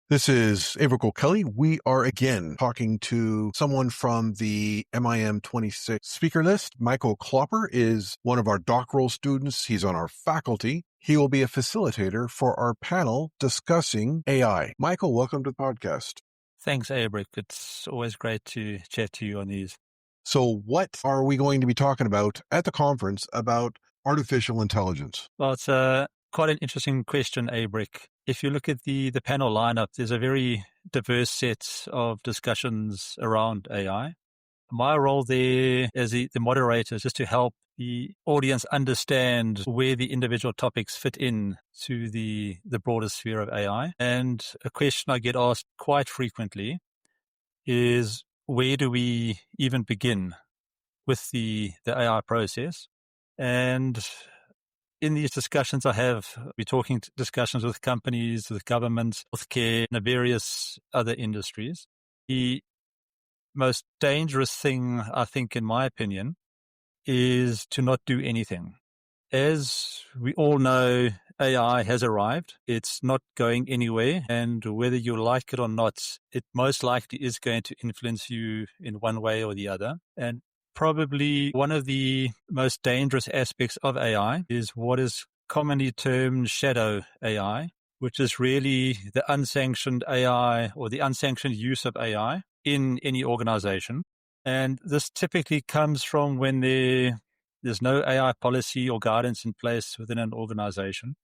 This is Averill Kelly. We are again talking to someone from the MiM26 speaker list. Michael Klopper is one of our doctoral students. He's on our faculty. He will be a facilitator for our panel discussing AI. Michael, welcome to the podcast. Thanks, Abrick. It's always great to chat to you on these. So what are we going to be talking about at the conference about artificial intelligence? Well, it's quite an interesting question, Abrick. If you look at the panel lineup, there's a very diverse set of discussions around AI. My role there as the moderator is just to help the audience understand where the individual topics fit in to the broader sphere of AI. And a question I get asked quite frequently is, where do we even begin with the AI process? And in these discussions we're talking discussions with companies, with governments, healthcare, and various other industries. The most dangerous thing, I think, in my opinion, is to not do anything. As we all know, AI has arrived. It's not going anywhere. And whether you like it or not, it most likely is going to influence you in one way or the other. And probably one of the most dangerous aspects of AI is what is commonly termed shadow AI, which is really the unsanctioned AI or the unsanctioned use of AI in any organization. And this typically comes from when there's no AI policy or guidance in place within an organization.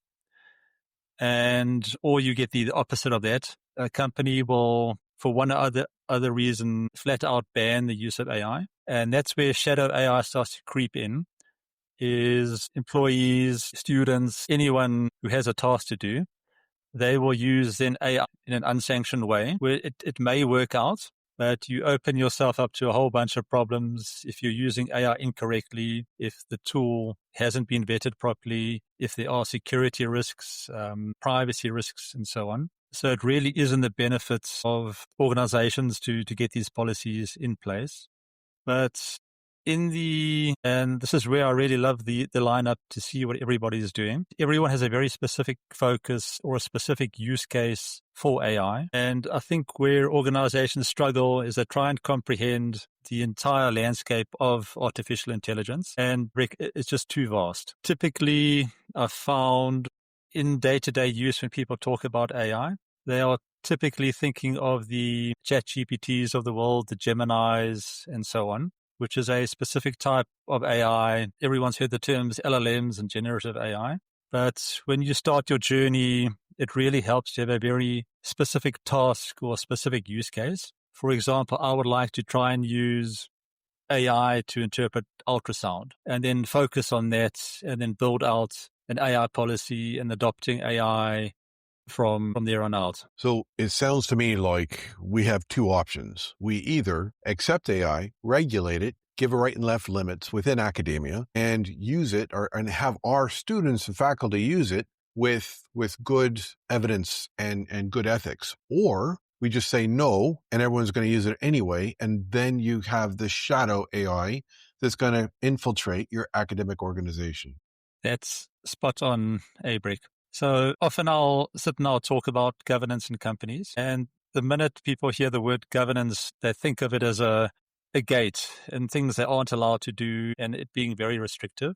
Or you get the opposite of that. A company will, for one or other reason, flat out ban the use of AI. And that's where shadow AI starts to creep in, is employees, students, anyone who has a task to do. They will use then AI in an unsanctioned way where it may work out, but you open yourself up to a whole bunch of problems if you're using AI incorrectly, if the tool hasn't been vetted properly, if there are security risks, privacy risks, and so on. So it really is in the benefits of organizations to get these policies in place. But and this is where I really love the lineup to see what everybody is doing. Everyone has a very specific focus or a specific use case for AI. And I think where organizations struggle is they try and comprehend the entire landscape of artificial intelligence. And it's just too vast. Typically, I've found in day-to-day use when people talk about AI, they are typically thinking of the ChatGPTs of the world, the Geminis, and so on, which is a specific type of AI. Everyone's heard the terms LLMs and generative AI. But when you start your journey, it really helps to have a very specific task or specific use case. For example, I would like to try and use AI to interpret ultrasound and then focus on that and then build out an AI policy and adopting AI from there on out. So it sounds to me like we have two options. We either accept AI, regulate it, give it right and left limits within academia, and use it and have our students and faculty use it with good evidence and good ethics. Or we just say no, and everyone's going to use it anyway. And then you have the shadow AI that's going to infiltrate your academic organization. That's spot on, Abrick. So often I'll sit and I'll talk about governance in companies. And the minute people hear the word governance, they think of it as a gate and things they aren't allowed to do and it being very restrictive.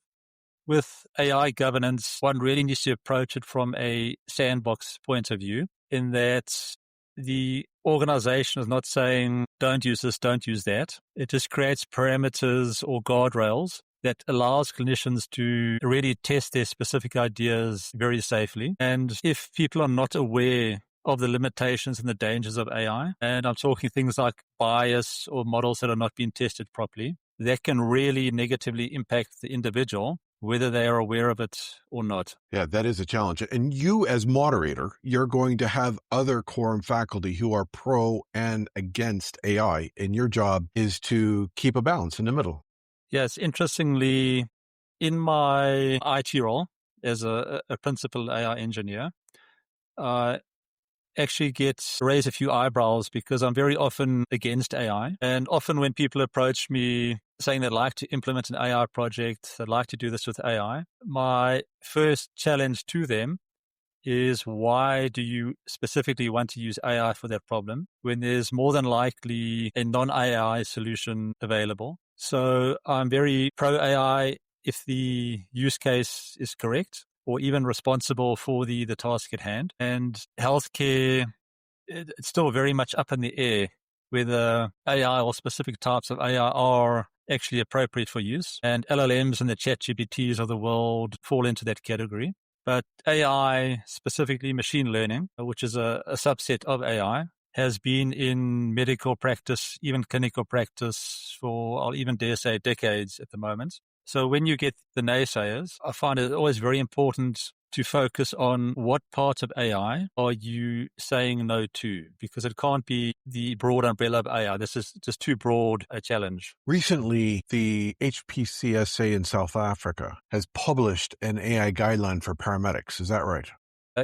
With AI governance, one really needs to approach it from a sandbox point of view, in that the organization is not saying, don't use this, don't use that. It just creates parameters or guardrails that allows clinicians to really test their specific ideas very safely. And if people are not aware of the limitations and the dangers of AI, and I'm talking things like bias or models that are not being tested properly, that can really negatively impact the individual, whether they are aware of it or not. Yeah, that is a challenge. And you as moderator, you're going to have other quorum faculty who are pro and against AI. And your job is to keep a balance in the middle. Yes, interestingly, in my IT role as a principal AI engineer, I actually raise a few eyebrows because I'm very often against AI. And often when people approach me saying they'd like to implement an AI project, they'd like to do this with AI, my first challenge to them is why do you specifically want to use AI for that problem when there's more than likely a non-AI solution available? So I'm very pro-AI if the use case is correct or even responsible for the task at hand. And healthcare, it's still very much up in the air whether AI or specific types of AI are actually appropriate for use. And LLMs and the ChatGPTs of the world fall into that category. But AI, specifically machine learning, which is a subset of AI, has been in medical practice, even clinical practice for, I'll even dare say, decades at the moment. So when you get the naysayers, I find it always very important to focus on what parts of AI are you saying no to, because it can't be the broad umbrella of AI. This is just too broad a challenge. Recently, the HPCSA in South Africa has published an AI guideline for paramedics. Is that right?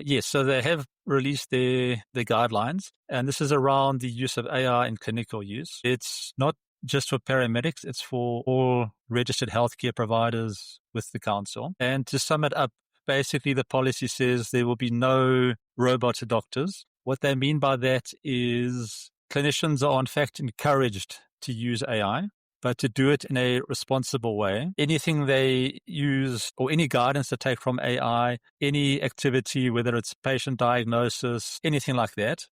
Yes, so they have released their guidelines, and this is around the use of AI in clinical use. It's not just for paramedics, it's for all registered healthcare providers with the council. And to sum it up, basically the policy says there will be no robot doctors. What they mean by that is clinicians are in fact encouraged to use AI, but to do it in a responsible way. Anything they use or any guidance they take from AI, any activity, whether it's patient diagnosis, anything like that,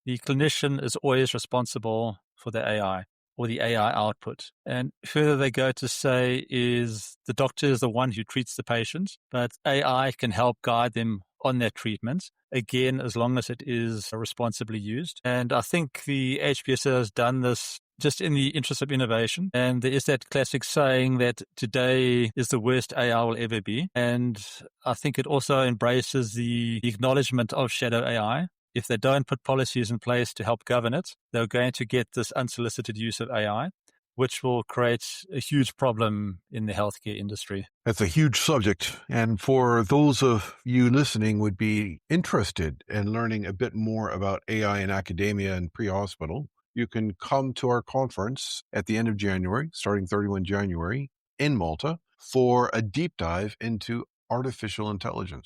the clinician is always responsible for the AI or the AI output. And further they go to say is the doctor is the one who treats the patient, but AI can help guide them on their treatment, again, as long as it is responsibly used. And I think the HPSA has done this just in the interest of innovation. And there is that classic saying that today is the worst AI will ever be. And I think it also embraces the acknowledgement of shadow AI. If they don't put policies in place to help govern it, they're going to get this unsolicited use of AI, which will create a huge problem in the healthcare industry. That's a huge subject. And for those of you listening would be interested in learning a bit more about AI in academia and pre-hospital, you can come to our conference at the end of January, starting 31 January in Malta, for a deep dive into artificial intelligence.